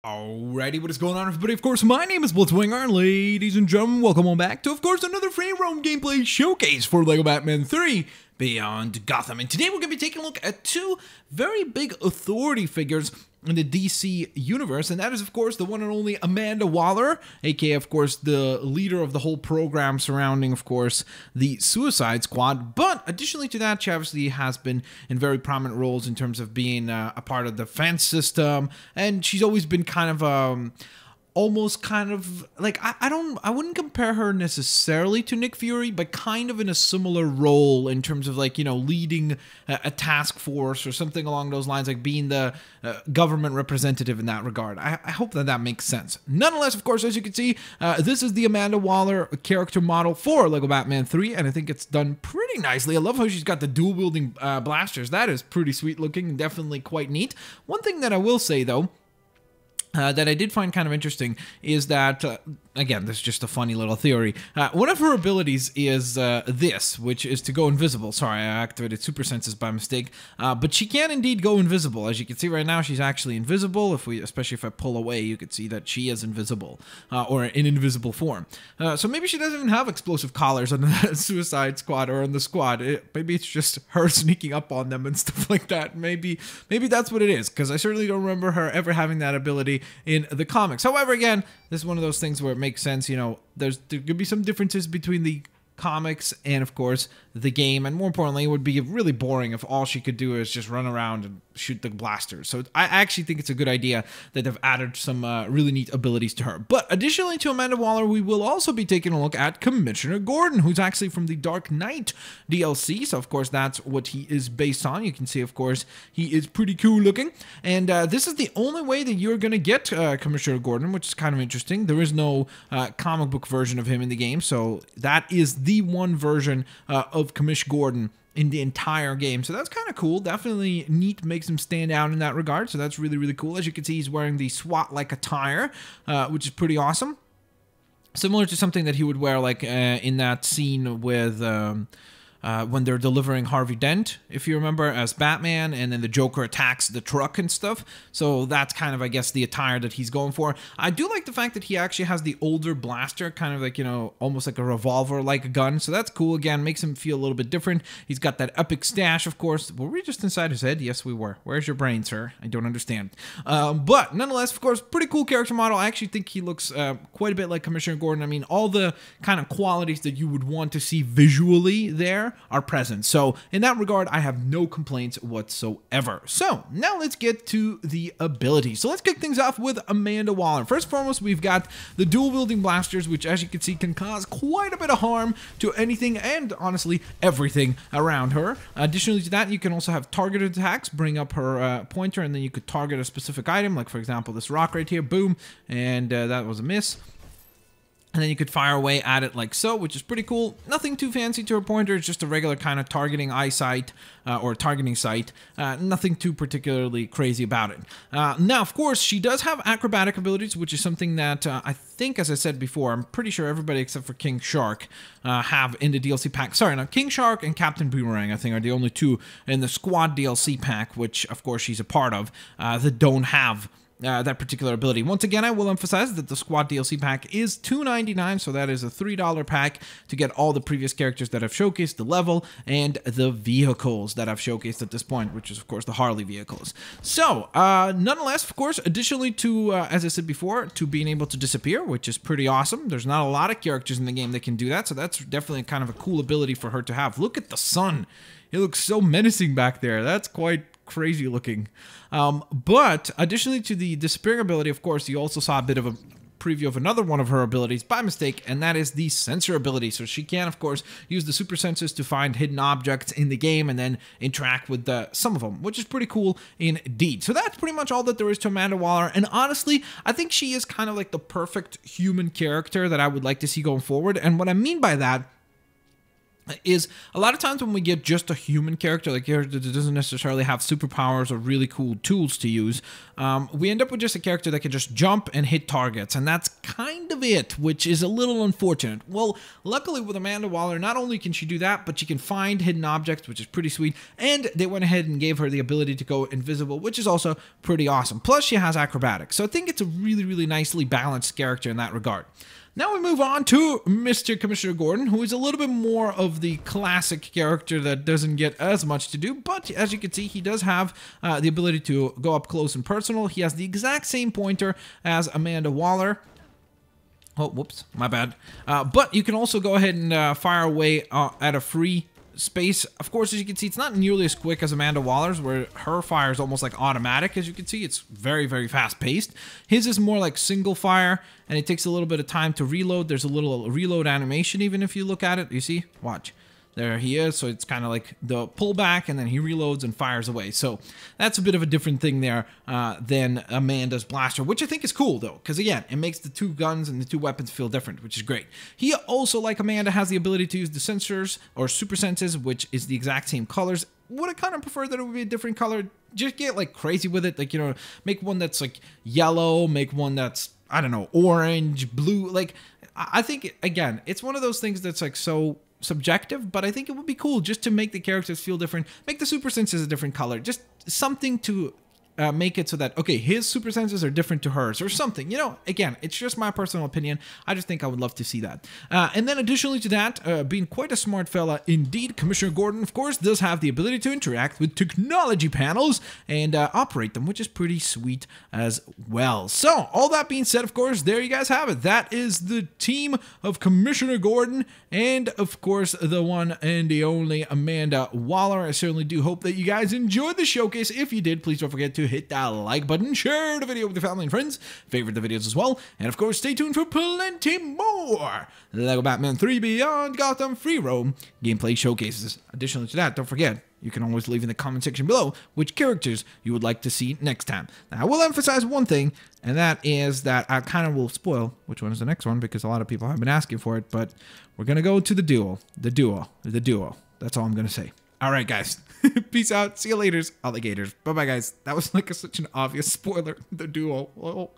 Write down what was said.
Alrighty, what is going on, everybody? Of course, my name is Blitzwinger, and ladies and gentlemen, welcome on back to, of course, another free roam gameplay showcase for LEGO Batman 3 Beyond Gotham. And today we're going to be taking a look at two very big authority figures in the DC universe, and that is, of course, the one and only Amanda Waller, aka, of course, the leader of the whole program surrounding, of course, the Suicide Squad. But additionally to that, she obviously has been in very prominent roles in terms of being a part of the defense system, and she's always been kind of almost kind of like I wouldn't compare her necessarily to Nick Fury, but kind of in a similar role in terms of, like, you know, leading a task force or something along those lines, like being the government representative in that regard. I hope that makes sense. Nonetheless, of course, as you can see, this is the Amanda Waller character model for LEGO Batman 3, and I think it's done pretty nicely. I love how she's got the dual wielding blasters. That is pretty sweet looking, definitely quite neat. One thing that I will say though, that I did find kind of interesting is that, again, this is just a funny little theory. One of her abilities is this, which is to go invisible. Sorry, I activated super senses by mistake. But she can indeed go invisible. As you can see right now, she's actually invisible. Especially if I pull away, you can see that she is invisible, or in invisible form. So maybe she doesn't even have explosive collars on the Suicide Squad or on the squad. Maybe it's just her sneaking up on them and stuff like that. Maybe that's what it is, because I certainly don't remember her ever having that ability in the comics. However, again, this is one of those things where it makes sense. You know, there could be some differences between the comics and, of course, the game, and more importantly, it would be really boring if all she could do is just run around and shoot the blasters. So I actually think it's a good idea that they've added some really neat abilities to her. But additionally to Amanda Waller, we will also be taking a look at Commissioner Gordon, who's actually from the Dark Knight DLC. So of course that's what he is based on. You can see, of course, he is pretty cool looking, and this is the only way that you're going to get Commissioner Gordon, which is kind of interesting. There is no comic book version of him in the game, so that is the one version of Commish Gordon in the entire game. So that's kind of cool. Definitely neat, makes him stand out in that regard. So that's really, really cool. As you can see, he's wearing the SWAT-like attire, which is pretty awesome. Similar to something that he would wear, like in that scene with when they're delivering Harvey Dent, if you remember, as Batman, and then the Joker attacks the truck and stuff. So that's kind of, I guess, the attire that he's going for. I do like the fact that he actually has the older blaster, kind of like, you know, almost like a revolver-like gun. So that's cool. Again, makes him feel a little bit different. He's got that epic stash, of course. Were we just inside his head? Yes, we were. Where's your brain, sir? I don't understand. But nonetheless, of course, pretty cool character model. I actually think he looks quite a bit like Commissioner Gordon. I mean, all the kind of qualities that you would want to see visually there are present. So in that regard, I have no complaints whatsoever. So now let's get to the abilities. So let's kick things off with Amanda Waller. First and foremost, we've got the dual wielding blasters, which, as you can see, can cause quite a bit of harm to anything and honestly everything around her. Additionally to that, you can also have targeted attacks. Bring up her pointer, and then you could target a specific item, like for example this rock right here. Boom, and that was a miss. And then you could fire away at it like so, which is pretty cool. Nothing too fancy to her pointer. It's just a regular kind of targeting eyesight or targeting sight. Nothing too particularly crazy about it. Now, of course, she does have acrobatic abilities, which is something that I think, as I said before, I'm pretty sure everybody except for King Shark have in the DLC pack. Sorry, no, King Shark and Captain Boomerang, I think, are the only two in the Squad DLC pack, which, of course, she's a part of, that don't have that particular ability. Once again, I will emphasize that the Squad DLC pack is $2.99, so that is a $3 pack to get all the previous characters that I've showcased, the level, and the vehicles that I've showcased at this point, which is, of course, the Harley vehicles. So, nonetheless, of course, additionally to, as I said before, to being able to disappear, which is pretty awesome. There's not a lot of characters in the game that can do that, so that's definitely kind of a cool ability for her to have. Look at the sun. It looks so menacing back there. That's quite crazy looking. But additionally to the disappearing ability, of course, you also saw a bit of a preview of another one of her abilities by mistake, and that is the sensor ability. So she can, of course, use the super sensors to find hidden objects in the game and then interact with some of them, which is pretty cool indeed. So that's pretty much all that there is to Amanda Waller, and honestly, I think she is kind of like the perfect human character that I would like to see going forward. And what I mean by that is a lot of times when we get just a human character, like a character that doesn't necessarily have superpowers or really cool tools to use, we end up with just a character that can just jump and hit targets, and that's kind of it, which is a little unfortunate. Well, luckily with Amanda Waller, not only can she do that, but she can find hidden objects, which is pretty sweet, and they went ahead and gave her the ability to go invisible, which is also pretty awesome. Plus, she has acrobatics, so I think it's a really, really nicely balanced character in that regard. Now we move on to Mr. Commissioner Gordon, who is a little bit more of the classic character that doesn't get as much to do, but as you can see, he does have the ability to go up close and personal. He has the exact same pointer as Amanda Waller. Oh, whoops, my bad. But you can also go ahead and fire away at a free space. Of course, as you can see, it's not nearly as quick as Amanda Waller's, where her fire is almost like automatic. As you can see, it's very, very fast paced. His is more like single fire, and it takes a little bit of time to reload. There's a little reload animation even if you look at it. You see? Watch. There he is, so it's kind of like the pullback, and then he reloads and fires away. So that's a bit of a different thing there than Amanda's blaster, which I think is cool, though, because, again, it makes the two guns and the two weapons feel different, which is great. He also, like Amanda, has the ability to use the sensors, or super senses, which is the exact same colors. Would I kind of prefer that it would be a different color? Just get, like, crazy with it. Like, you know, make one that's, like, yellow, make one that's, I don't know, orange, blue. Like, I think, again, it's one of those things that's, like, so subjective, but I think it would be cool just to make the characters feel different, make the super senses a different color, just something to make it so that, okay, his super senses are different to hers or something, you know. Again, it's just my personal opinion. I just think I would love to see that. And then additionally to that, being quite a smart fella indeed, Commissioner Gordon, of course, does have the ability to interact with technology panels and operate them, which is pretty sweet as well. So, all that being said, of course, there you guys have it. That is the team of Commissioner Gordon and, of course, the one and the only Amanda Waller. I certainly do hope that you guys enjoyed the showcase. If you did, please don't forget to hit that like button, share the video with your family and friends, favorite the videos as well, and of course stay tuned for plenty more LEGO Batman 3 Beyond Gotham Free Roam gameplay showcases. Additionally to that, don't forget, you can always leave in the comment section below which characters you would like to see next time. Now, I will emphasize one thing, and that is that I kind of will spoil which one is the next one because a lot of people have been asking for it, but we're going to go to the duo. That's all I'm going to say. All right, guys. Peace out. See you later, alligators. Bye-bye, guys. That was like such an obvious spoiler. The duo. Well,